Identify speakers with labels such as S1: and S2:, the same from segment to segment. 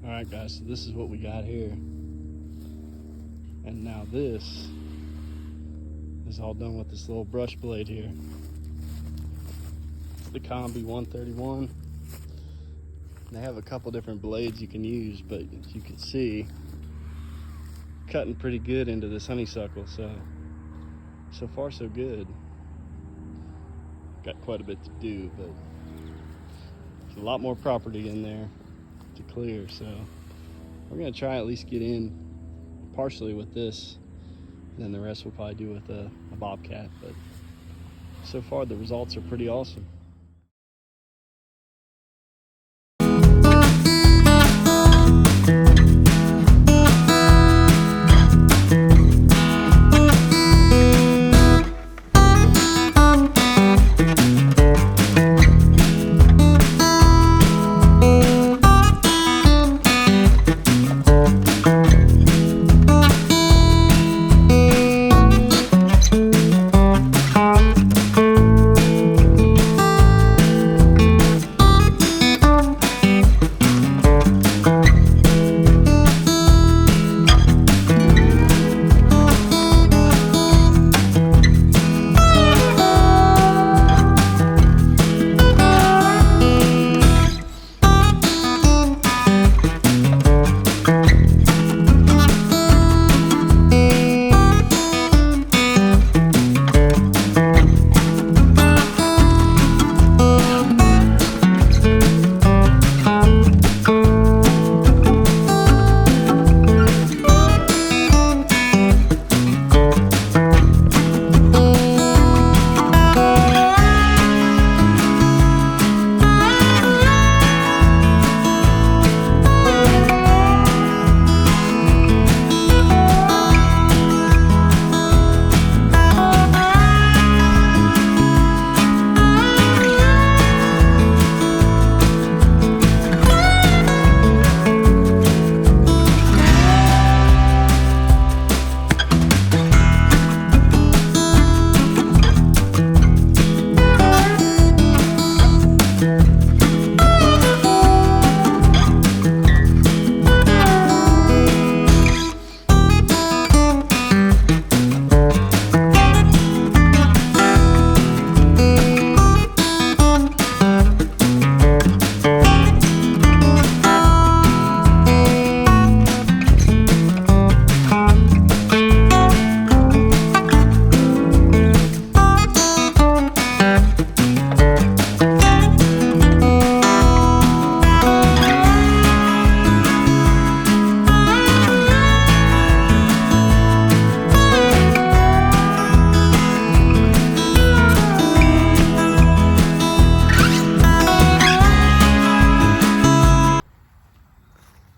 S1: All right, guys, so this is what we got here. And now this is all done with this little brush blade here. It's the Kombi 131. They have a couple different blades you can use, but as you can see, cutting pretty good into this honeysuckle, so far so good. Got quite a bit to do, but there's a lot more property in there to clear, so we're gonna try at least get in partially with this, and then the rest we'll probably do with a bobcat. But so far the results are pretty awesome.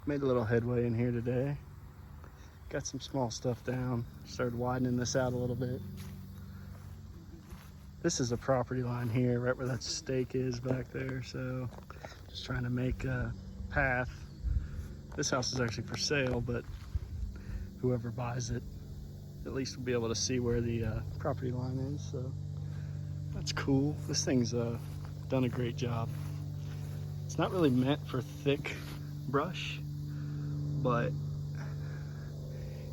S1: Made a little headway in here today. Got some small stuff down. Started widening this out a little bit. This is a property line here, right where that stake is back there. So just trying to make a path. This house is actually for sale, but whoever buys it at least will be able to see where the property line is. So that's cool. This thing's done a great job. It's not really meant for thick brush, but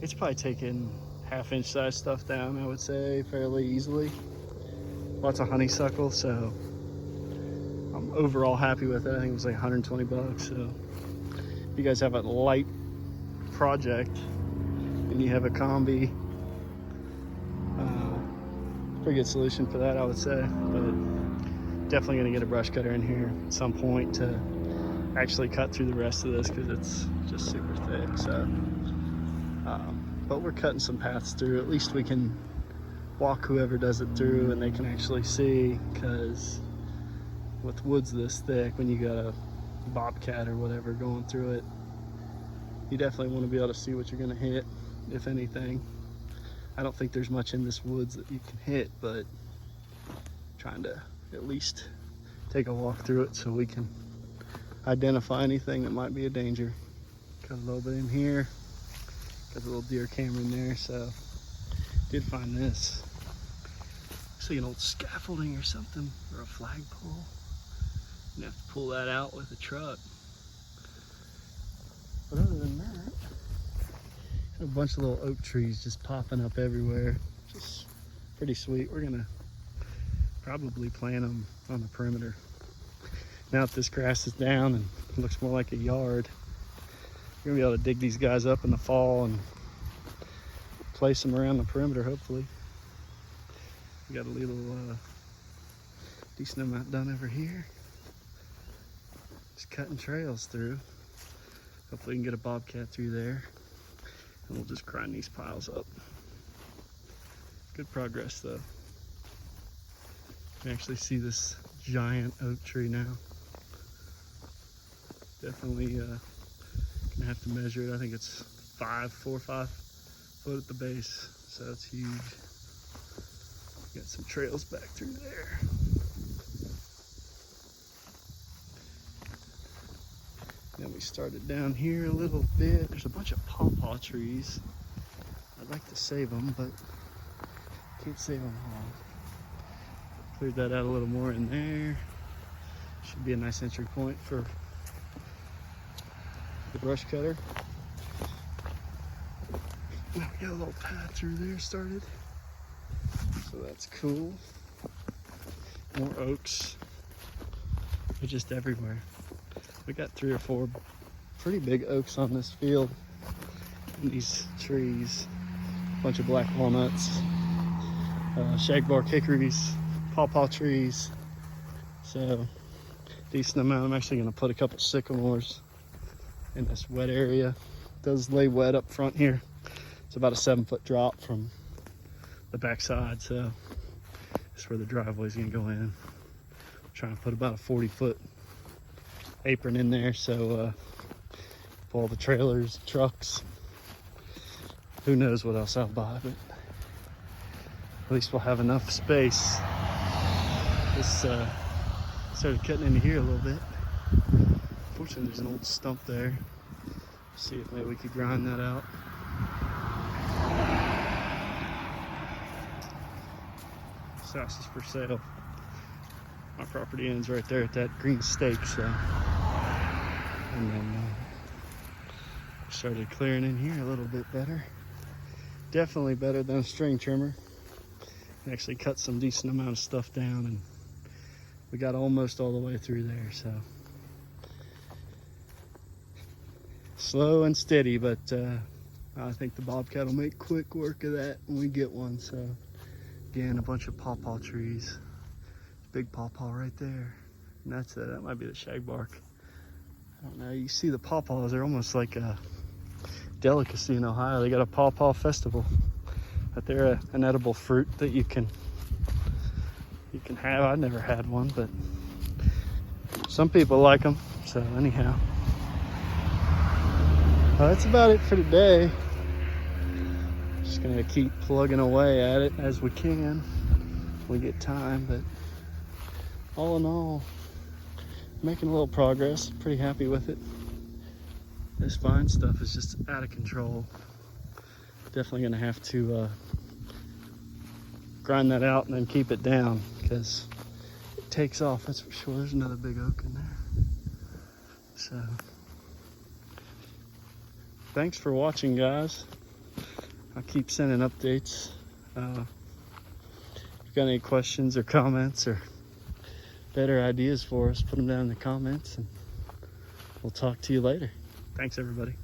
S1: it's probably taken half-inch size stuff down, I would say, fairly easily. Lots of honeysuckle, so I'm overall happy with it. I think it was like 120 bucks. So if you guys have a light project and you have a Kombi, pretty good solution for that, I would say. But definitely gonna get a brush cutter in here at some point to actually cut through the rest of this, because it's just super thick. So but we're cutting some paths through. At least we can walk whoever does it through and they can actually see, because with woods this thick, when you got a bobcat or whatever going through it, you definitely want to be able to see what you're going to hit, if anything. I don't think there's much in this woods that you can hit, but trying to at least take a walk through it so we can identify anything that might be a danger. Got a little bit in here, got a little deer camera in there. So did find this. Looks like an old scaffolding or something, or a flagpole. You have to pull that out with a truck. A bunch of little oak trees just popping up everywhere. Just pretty sweet. We're gonna probably plant them on the perimeter. Now that this grass is down and it looks more like a yard, we're gonna be able to dig these guys up in the fall and place them around the perimeter, hopefully. We got a little decent amount done over here. Just cutting trails through. Hopefully we can get a bobcat through there. And we'll just grind these piles up. Good progress though. You can actually see this giant oak tree now. Definitely gonna have to measure it. I think it's 4 or 5 foot at the base, so that's huge. Got some trails back through there. Then we started down here a little bit. There's a bunch of pawpaw trees. I'd like to save them, but can't save them all. Cleared that out a little more in there. Should be a nice entry point for the brush cutter. Now we got a little path through there started, so that's cool. More oaks. They're just everywhere. We got 3 or 4 pretty big oaks on this field. And these trees, a bunch of black walnuts, shagbark hickories, pawpaw trees. So decent amount. I'm actually gonna put a couple sycamores in this wet area. It does lay wet up front here. It's about a 7-foot drop from the backside, so that's where the driveway is gonna go in. I'm trying to put about a 40-foot apron in there, so for all the trailers, trucks, who knows what else I'll buy, but at least we'll have enough space. This started cutting into here a little bit. Fortunately, there's an old stump there. See if maybe we could grind that out. This house is for sale. My property ends right there at that green stake, so. And then started clearing in here a little bit better. Definitely better than a string trimmer. Actually cut some decent amount of stuff down, and we got almost all the way through there, so. Slow and steady, but I think the bobcat will make quick work of that when we get one. So again, a bunch of pawpaw trees. Big pawpaw right there, and that's it. That might be the shagbark. I don't know. You see the pawpaws, they're almost like a delicacy in Ohio. They got a pawpaw festival, but they're an edible fruit that you can have. I never had one, but some people like them. So anyhow, that's about it for today. Just gonna keep plugging away at it as we can. We get time, but all in all, making a little progress. Pretty happy with it. This vine stuff is just out of control. Definitely gonna have to grind that out and then keep it down, because it takes off, that's for sure. There's another big oak in there. So thanks for watching, guys. I'll keep sending updates. If you got any questions or comments or better ideas for us, put them down in the comments, and we'll talk to you later. Thanks, everybody.